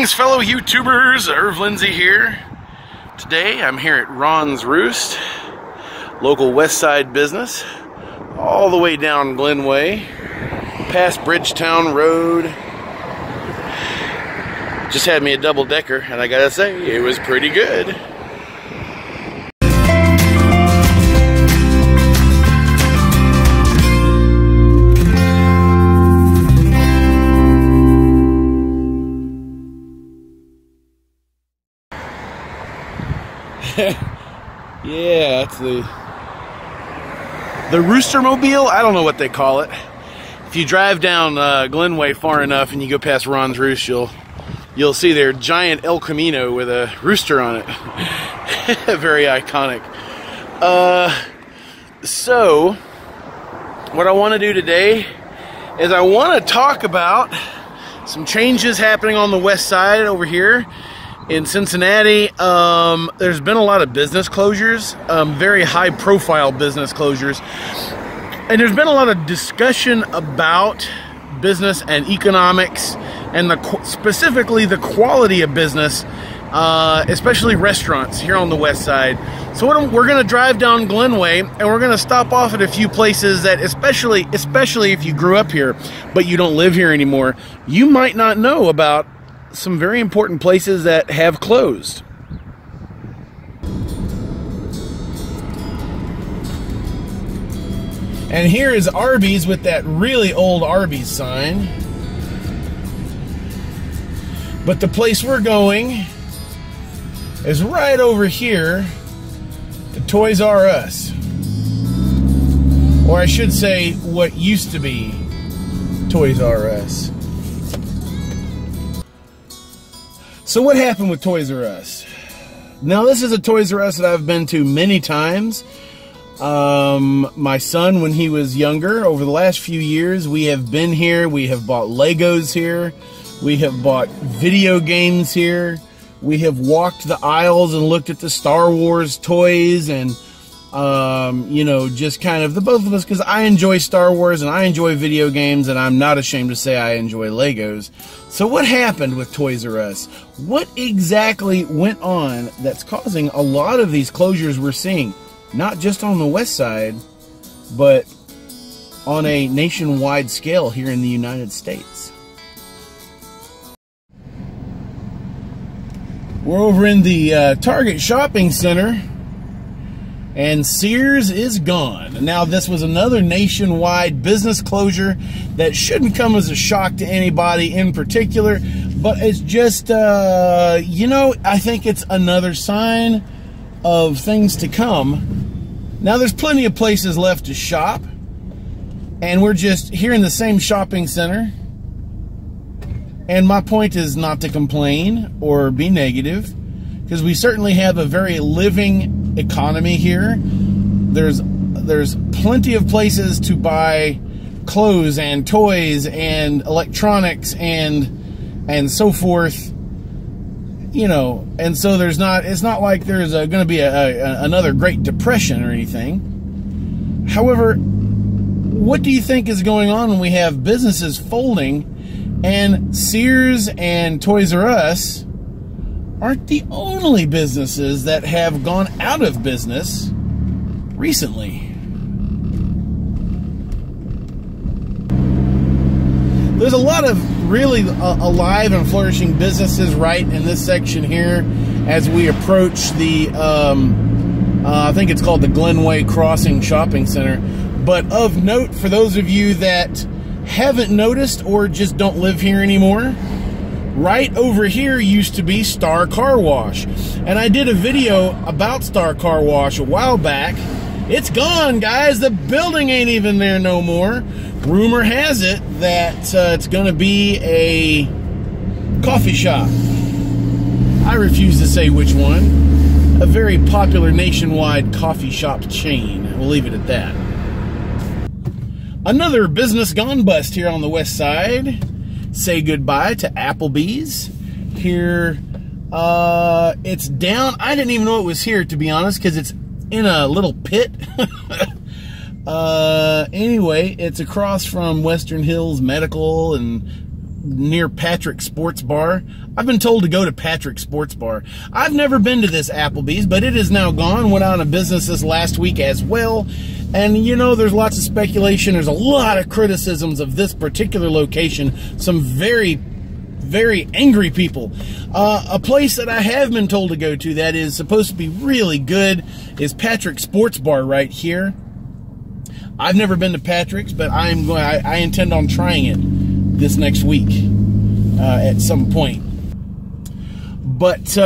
Greetings, fellow YouTubers. Irv Lindsay here. Today I'm here at Ron's Roost, local Westside business, all the way down Glenway, past Bridgetown Road. Just had me a double-decker, and I gotta say, it was pretty good. Yeah, it's the Roostermobile. I don't know what they call it. If you drive down Glenway far enough and you go past Ron's Roost, you'll see their giant El Camino with a rooster on it. Very iconic. So what I want to do today is I want to talk about some changes happening on the west side over here in Cincinnati. There's been a lot of business closures, very high profile business closures, and there's been a lot of discussion about business and economics and specifically the quality of business, especially restaurants here on the west side. So we're going to drive down Glenway, and we're going to stop off at a few places that especially if you grew up here but you don't live here anymore, you might not know about some very important places that have closed. And here is Arby's with that really old Arby's sign. But the place we're going is right over here to Toys R Us. Or I should say, what used to be Toys R Us. So what happened with Toys R Us? Now, this is a Toys R Us that I've been to many times. My son, when he was younger, over the last few years, we have been here. We have bought Legos here. We have bought video games here. We have walked the aisles and looked at the Star Wars toys and, you know, just kind of the both of us, because I enjoy Star Wars and I enjoy video games, and I'm not ashamed to say I enjoy Legos. So what happened with Toys R Us? What exactly went on that's causing a lot of these closures we're seeing? Not just on the west side, but on a nationwide scale here in the United States. We're over in the Target shopping center, and Sears is gone. Now, this was another nationwide business closure that shouldn't come as a shock to anybody in particular, but it's just, you know, I think it's another sign of things to come. Now, there's plenty of places left to shop, and we're just here in the same shopping center. And my point is not to complain or be negative, because we certainly have a very living economy here. There's plenty of places to buy clothes and toys and electronics and so forth, you know. And so it's not like there's going to be another Great Depression or anything. However, what do you think is going on when we have businesses folding, and Sears and Toys R Us aren't the only businesses that have gone out of business recently? There's a lot of really alive and flourishing businesses right in this section here as we approach the, I think it's called the Glenway Crossing Shopping Center. But of note, for those of you that haven't noticed or just don't live here anymore, right over here used to be Star Car Wash. And I did a video about Star Car Wash a while back. It's gone, guys. The building ain't even there no more. Rumor has it that it's going to be a coffee shop. I refuse to say which one. A very popular nationwide coffee shop chain. We'll leave it at that. Another business gone bust here on the west side. Say goodbye to Applebee's. Here, it's down. I didn't even know it was here, to be honest, because it's in a little pit. Anyway, it's across from Western Hills Medical and near Patrick Sports Bar. I've been told to go to Patrick Sports Bar. I've never been to this Applebee's, but it is now gone. Went out of business this last week as well. And, you know, there's lots of speculation. There's a lot of criticisms of this particular location. Some very angry people. A place that I have been told to go to that is supposed to be really good is Patrick Sports Bar right here. I've never been to Patrick's, but I intend on trying it this next week at some point. But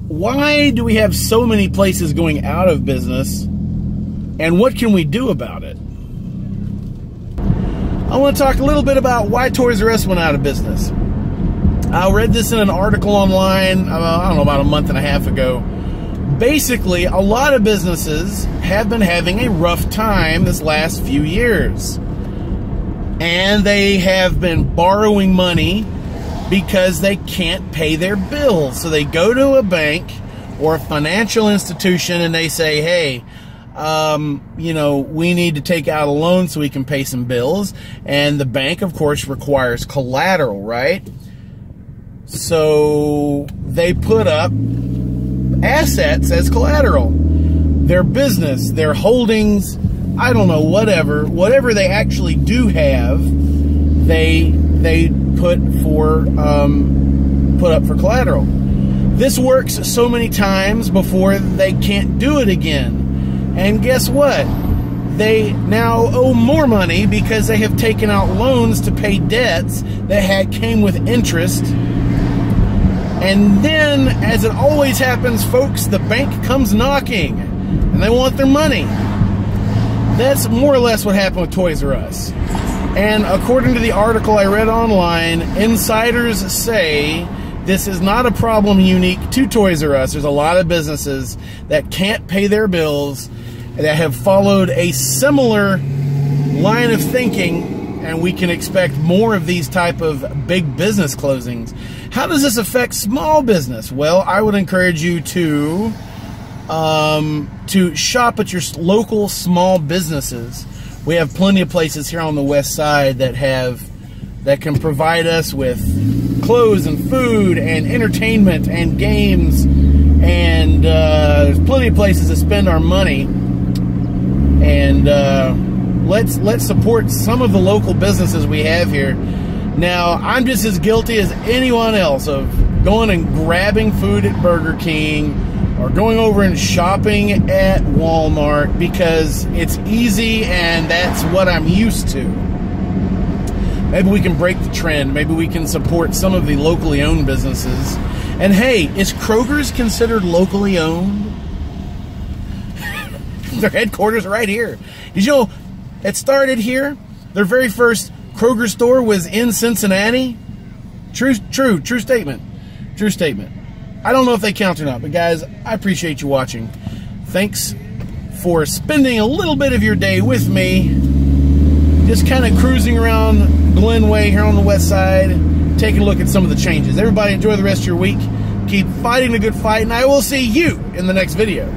why do we have so many places going out of business, and what can we do about it? I want to talk a little bit about why Toys R Us went out of business. I read this in an article online, I don't know, about a month and a half ago. Basically, a lot of businesses have been having a rough time this last few years. And they have been borrowing money because they can't pay their bills. So they go to a bank or a financial institution and they say, hey, you know, we need to take out a loan so we can pay some bills. And the bank, of course, requires collateral, right? So they put up assets as collateral. Their business, their holdings, I don't know, whatever they actually do have, they put up for collateral. This works so many times before they can't do it again. And guess what? They now owe more money because they have taken out loans to pay debts that came with interest. And then, as it always happens, folks, the bank comes knocking and they want their money. That's more or less what happened with Toys R Us. And according to the article I read online, insiders say this is not a problem unique to Toys R Us. There's a lot of businesses that can't pay their bills that have followed a similar line of thinking, and we can expect more of these type of big business closings. How does this affect small business? Well, I would encourage you to shop at your local small businesses. We have plenty of places here on the west side that can provide us with clothes and food and entertainment and games, and there's plenty of places to spend our money. And let's support some of the local businesses we have here. Now, I'm just as guilty as anyone else of going and grabbing food at Burger King or going over and shopping at Walmart because it's easy and that's what I'm used to. Maybe we can break the trend. Maybe we can support some of the locally owned businesses. And hey, is Kroger's considered locally owned? Their headquarters are right here. Did you know it started here? Their very first Kroger store was in Cincinnati. True statement. True statement. I don't know if they count or not, but guys, I appreciate you watching. Thanks for spending a little bit of your day with me. Just kind of cruising around Glenway here on the west side, taking a look at some of the changes. Everybody enjoy the rest of your week. Keep fighting the good fight, and I will see you in the next video.